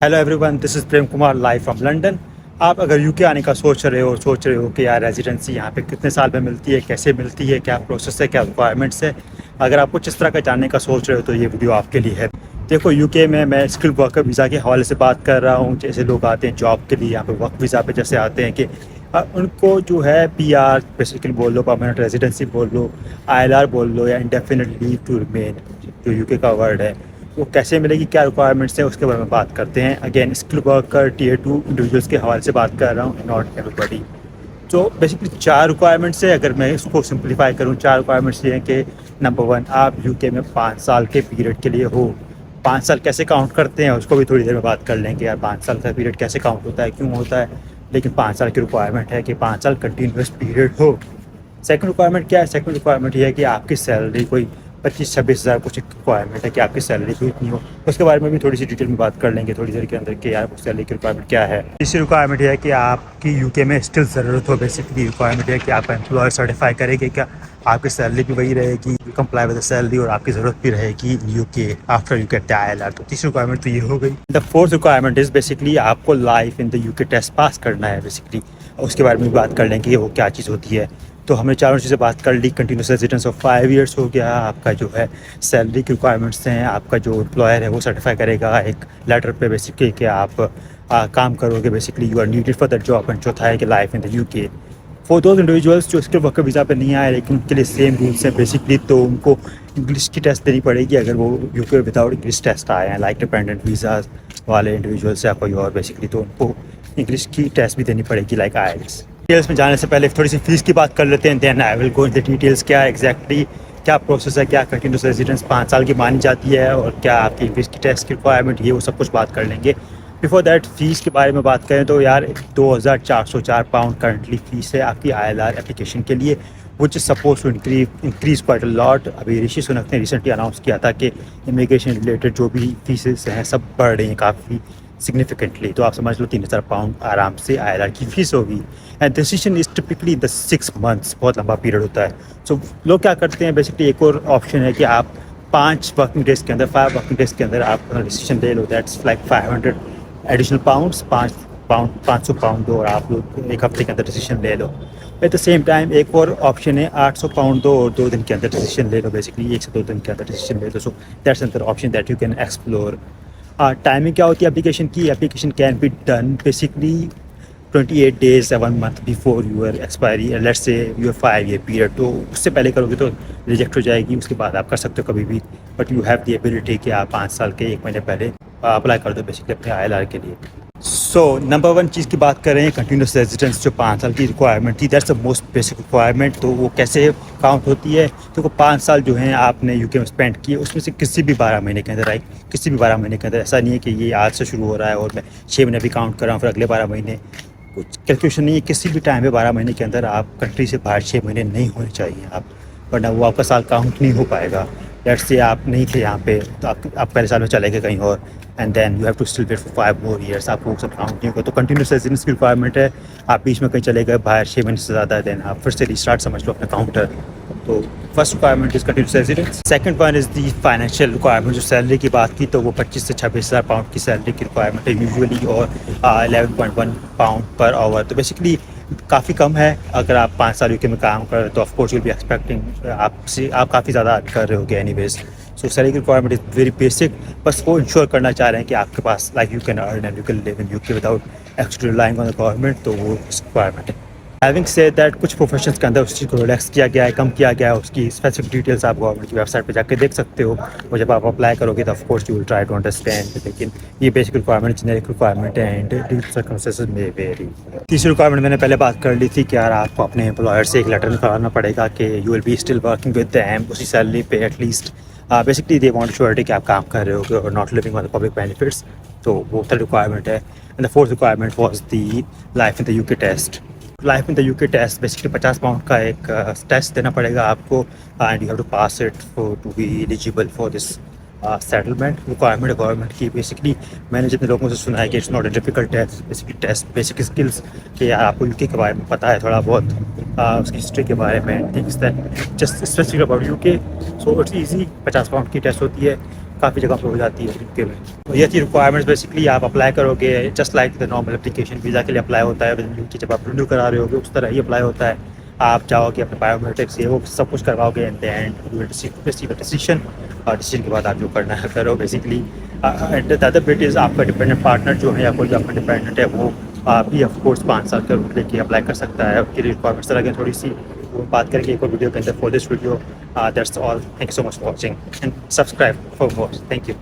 Hello everyone, this is Prem Kumar live from London. आप अगर UK आने का सोच रहे हो कि यार रेजिडेंसी यहाँ पे कितने साल में मिलती है, कैसे मिलती है, क्या प्रोसेस है, क्या रिक्वायरमेंट्स है, अगर आप कुछ इस तरह का जानने का सोच रहे हो तो ये वीडियो आपके लिए है। देखो, यूके में मैं स्किल वर्कर वीज़ा के हवाले से बात कर रहा हूँ। जैसे लोग आते हैं जॉब के लिए यहाँ पे, वर्क वीज़ा पे जैसे आते हैं कि उनको जो है पीआर बेसिकली बोल लो, परमानेंट रेजिडेंसी बोल लो, आईएलआर बोल लो, या इंडेफिनिट लीव टू रिमेन जो यूके का वर्ड है, वो कैसे मिलेगी, क्या रिक्वायरमेंट्स हैं, उसके बारे में बात करते हैं। Again, skill worker tier 2 individuals के हवाले से बात कर रहा हूँ, नॉट एवरीबॉडी। तो बेसिकली 4 रिक्वायरमेंट्स है। अगर मैं इसको सिंप्लीफाई करूँ, 4 रिक्वायरमेंट्स ये हैं कि नंबर 1, आप यूके में 5 साल के पीरियड के लिए हो। 5 साल कैसे काउंट करते हैं उसको भी थोड़ी देर में बात कर लेंगे यार, 5 साल का पीरियड कैसे काउंट होता है, क्यों होता है। लेकिन 5 साल की रिक्वायरमेंट है कि 5 साल कंटिन्यूस पीरियड हो। सेकंड रिक्वायरमेंट क्या है? सेकंड रिक्वायरमेंट ये है कि आपकी सैलरी कोई 25-26 हज़ार कुछ रिक्वायरमेंट है कि आपकी सैलरी भी इतनी हो। उसके बारे में भी थोड़ी सी डिटेल में बात कर लेंगे थोड़ी देर के अंदर कि यार सैलरी की रिक्वायरमेंट क्या है। तीसरी रिक्वायरमेंट ये है कि आपकी यूके में स्टिल ज़रूरत हो। बेसिकली रिक्वायरमेंट है कि आपका एम्प्लॉयर सर्टिफाई करेगी क्या आपकी सैलरी भी वही रहेगी, कंप्लाई विद द सैलरी, और आपकी ज़रूरत भी रहेगी UK after you get the ILR. तो तीसरी रिक्वायरमेंट तो ये हो गई। The fourth requirement is basically आपको life in the UK test pass करना है बेसिकली। उसके बारे में भी बात कर लेंगे कि वो क्या चीज़ होती है। तो हमने चारों चीज़ें बात कर ली। कंटिन्यूस रेजिडेंस ऑफ 5 ईयर्स हो गया, आपका जो है सैलरी की रिक्वायरमेंट्स हैं, आपका जो एम्प्लॉयर है वो सर्टिफाई करेगा एक लेटर पे बेसिकली कि आप काम करोगे, basically you are needed for that job. And चौथा है कि life in the UK for those individuals जो स्किल वर्कर वीज़ा पे नहीं आए लेकिन उनके लिए सेम रूल्स हैं बेसिकली। तो उनको इंग्लिश की टेस्ट देनी पड़ेगी अगर वो यूके विदाउट इंग्लिश टेस्ट आए हैं, लाइक डिपेंडेंट वीज़ा वाले इंडिविजुअल्स या कोई और बेसिकली। तो उनको इंग्लिश की टेस्ट भी देनी पड़ेगी लाइक आईएलटीएस। डिटेल्स में जाने से पहले थोड़ी सी फीस की बात कर लेते हैं, then I will go in the details. क्या एग्जैक्टली क्या प्रोसेस है, क्या कंटिन्यूस रेजिडेंस 5 साल की मानी जाती है, और क्या आपकी इंग्लिश की टेस्ट की रिक्वायरमेंट, ये वो सब कुछ बात कर लेंगे। बिफोर दैट, फ़ीस के बारे में बात करें तो यार 2404 पाउंड करंटली फ़ीस है आपकी आईएलआर एप्लीकेशन के लिए, which is suppose to increase quite a lot. अभी ऋषि सुनक ने रिसेंटली अनाउंस किया था कि इमिग्रेशन रिलेटेड जो भी फीसेस हैं सब बढ़ रही हैं काफ़ी सिग्निफिकेंटली। तो आप समझ लो 3000 पाउंड आराम से आईएलआर की फ़ीस होगी। And decision is typically the 6 months, बहुत लंबा पीरियड होता है। सो लोग क्या करते हैं बेसिकली, एक और ऑप्शन है कि आप 5 वर्किंग डेज़ के अंदर, 5 वर्किंग डेज़ के अंदर आप डिसीजन ले लो। That's like 500 additional pounds, 500 pound दो और आप लोग एक हफ्ते के अंदर डिसीजन ले लो। एट द सेम टाइम एक और ऑप्शन है 800 पाउंड दो और 2 दिन के अंदर डिसीजन ले लो। बेसिकली 1 से 2 दिन के अंदर डिसीजन ले लो। So that's another option that you can explore. Timing क्या होती है एप्लीकेशन की? Application can be done basically 28 days या 1 month before your expiry, let's say your 5 year period. तो उससे पहले करोगे तो रिजेक्ट हो जाएगी, उसके बाद आप कर सकते हो कभी भी। But you have the ability कि आप 5 साल के 1 महीने पहले अप्लाई कर दो बेसिकली अपने आईएलआर के लिए। सो नंबर 1 चीज़ की बात करें, कंटिन्यूस रेजिडेंस जो 5 साल की रिक्वायरमेंट थी, that's the most basic requirement. तो वो कैसे काउंट होती है? तो 5 साल जो हैं आपने यूके में स्पेंड किए, उसमें से किसी भी 12 महीने के अंदर, राइट, किसी भी 12 महीने के अंदर। ऐसा नहीं है कि ये आज से शुरू हो रहा है और मैं 6 महीने भी काउंट कर रहा हूँ फिर अगले 12 महीने, कुछ कैलकुलेशन नहीं है। किसी भी टाइम पे 12 महीने के अंदर आप कंट्री से बाहर 6 महीने नहीं होने चाहिए आप, वरना वो आपका साल काउंट नहीं हो पाएगा। लेट्स से आप नहीं थे यहाँ पे तो आप पहले साल में चले गए कहीं और, and then you have to still wait for 5 more years, आपको सब काउंट नहीं होगा। तो कंटिन्यूस रेजिडेंस की रिक्वायरमेंट है। आप बीच में कहीं चले गए बाहर 6 महीने से ज़्यादा, देन आप फिर से रिस्टार्ट समझ लो अपना काउंटर। तो first requirement is continuous residence. Second one is the financial requirement. जो सैलरी की बात की तो वो 25 से 26 हज़ार पाउंड की सैलरी की रिक्वायरमेंट है यूजुअली, और 11.1 पाउंड पर आवर। तो बेसिकली काफ़ी कम है। अगर आप 5 साल यूके में काम कर रहे हो तो ऑफकोर्स विल बी एक्सपेक्टिंग आप काफ़ी ज़्यादा कर रहे होगे एनीवेज। सो सैलरी की रिक्वायरमेंट इज़ वेरी बेसिक। बस वो इंश्योर करना चाह रहे हैं कि आपके पास like you can earn and you can live in UK without actually relying on the government. तो वो रिक्वायरमेंट है। हैविंग सेड दैट, कुछ प्रोफेशंस के अंदर उस चीज़ को रिलैक्स किया गया है, कम किया गया है। उसकी स्पेसिफिक डिटेल्स आप गवर्नमेंट की वेबसाइट पे जाके देख सकते हो, और जब आप अप्लाई करोगे तो of course you will try to understand. लेकिन ये बेसिक रिक्वायरमेंट जेनेरिक रिक्वायरमेंट है एंड सर्कमस्टेंसेस में वेरी। तीसरी रिक्वायरमेंट मैंने पहले बात कर ली थी कि यार आपको अपने एम्प्लॉयर से एक लेटर निकालना पड़ेगा कि you will be still working with them उसी सैलरी पे at least. Basically they want surety कि आप काम कर रहे हो और not living on the public benefits. तो वो थर्ड रिक्वायरमेंट है। And the fourth requirement was the life in the UK test. Life in the UK test basically 50 pound का एक टेस्ट देना पड़ेगा आपको, and you have to pass it for to be eligible for this settlement. Requirement government की basically, मैंने जितने लोगों से सुना है कि it's not a difficult test, basically test basic skills कि यार आपको यूके के बारे में पता है थोड़ा बहुत, उसकी हिस्ट्री के बारे में, things that just specific about UK. So it's easy. 50 pound की टेस्ट होती है। काफ़ी जगह पे हो जाती है यूके में। तो ये थी रिक्वायरमेंट्स। बेसिकली आप अप्लाई करोगे just like the normal application visa के लिए अप्लाई होता है यूके, जब आप रिन्यू करा रहे होगे उस तरह ही अप्लाई होता है। आप जाओगे अपने बायोमेट्रिक्स ये वो सब कुछ करवाओगे, and the end you will receive a decision, और डिसीजन के बाद आप जो करना है करो basically. And the other bit is आपका डिपेंडेंट पार्टनर जो है या कोई आपका डिपेंडेंट है वो भी ऑफ कोर्स 5 साल का रूट लेके अप्लाई कर सकता है। उसकी रिक्वायरमेंट्स तरह थोड़ी सी वो बात करेंगे एक और वीडियो के अंदर। For this video that's all, thank you so much for watching and subscribe for more. Thank you.